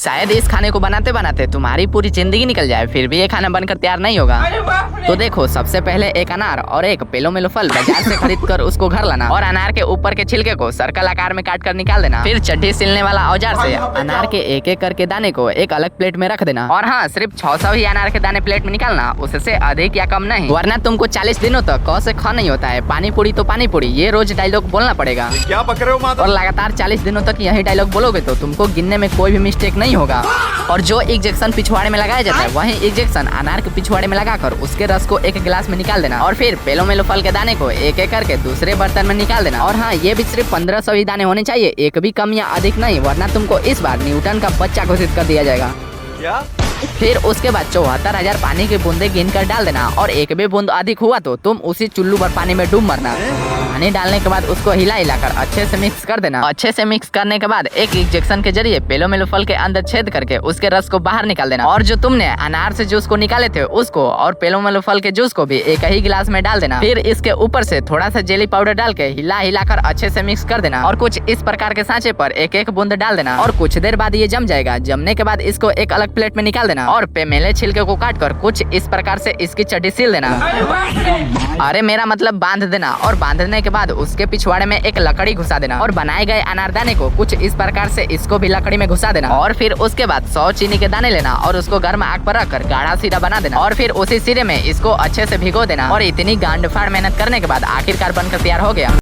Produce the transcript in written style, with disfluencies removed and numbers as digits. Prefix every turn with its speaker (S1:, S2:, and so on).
S1: शायद इस खाने को बनाते बनाते तुम्हारी पूरी जिंदगी निकल जाए, फिर भी ये खाना बनकर तैयार नहीं होगा। तो देखो, सबसे पहले एक अनार और एक पेलो फल बाजार से खरीद कर उसको घर लाना और अनार के ऊपर के छिलके को सर्कल आकार में काट कर निकाल देना। फिर चड्डी सिलने वाला औजार से अनार के एक एक करके दाने को एक अलग प्लेट में रख देना। और हाँ, सिर्फ 600 ही अनार के दाने प्लेट में निकालना, उससे अधिक या कम नहीं, वरना तुमको 40 दिनों तक क से ख नहीं होता है। पानी पूरी तो पानी पूरी, ये रोज डायलॉग बोलना पड़ेगा।
S2: क्या पक रहे हो माता?
S1: और लगातार 40 दिनों तक यही डायलॉग बोलोगे तो तुमको गिनने में कोई भी मिस्टेक नहीं होगा। और जो इंजेक्शन पिछवाड़े में लगाया जाता है, वही इंजेक्शन अनार के पिछवाड़े में लगाकर उसके रस को एक गिलास में निकाल देना। और फिर पेलो फल के दाने को एक एक करके दूसरे बर्तन में निकाल देना। और हाँ, ये भी सिर्फ 1500 ही दाने होने चाहिए, एक भी कम या अधिक नहीं, वरना तुमको इस बार न्यूटन का बच्चा घोषित कर दिया जाएगा।
S2: क्या?
S1: फिर उसके बाद 74,000 पानी की बूंदे गिन कर डाल देना। और एक भी बूंद अधिक हुआ तो तुम उसी चुल्लू भर पानी में डूब मरना। पानी डालने के बाद उसको हिला हिलाकर अच्छे से मिक्स कर देना। अच्छे से मिक्स करने के बाद एक इंजेक्शन के जरिए पेलो फल के अंदर छेद करके उसके रस को बाहर निकाल देना। और जो तुमने अनार से जूस को निकाले थे उसको और पेलो फल के जूस को भी एक ही गिलास में डाल देना। फिर इसके ऊपर से थोड़ा सा जेली पाउडर डाल के हिला हिलाकर अच्छे से मिक्स कर देना। और कुछ इस प्रकार के सांचे पर एक एक बूंद डाल देना। और कुछ देर बाद ये जम जाएगा। जमने के बाद इसको एक अलग प्लेट में निकाल देना और पेमेले छिलके को काटकर कुछ इस प्रकार से इसकी चड्डी सील देना। अरे मेरा मतलब बांध देना। और बांधने के बाद उसके पिछवाड़े में एक लकड़ी घुसा देना और बनाए गए अनारदाने को कुछ इस प्रकार से इसको भी लकड़ी में घुसा देना। और फिर उसके बाद 100 चीनी के दाने लेना और उसको गर्म आग पर रखकर गाढ़ा सीरा बना देना। और फिर उसी सीरे में इसको अच्छे से भिगो देना। और इतनी गांड फाड़ मेहनत करने के बाद आखिरकार बनकर तैयार हो गया।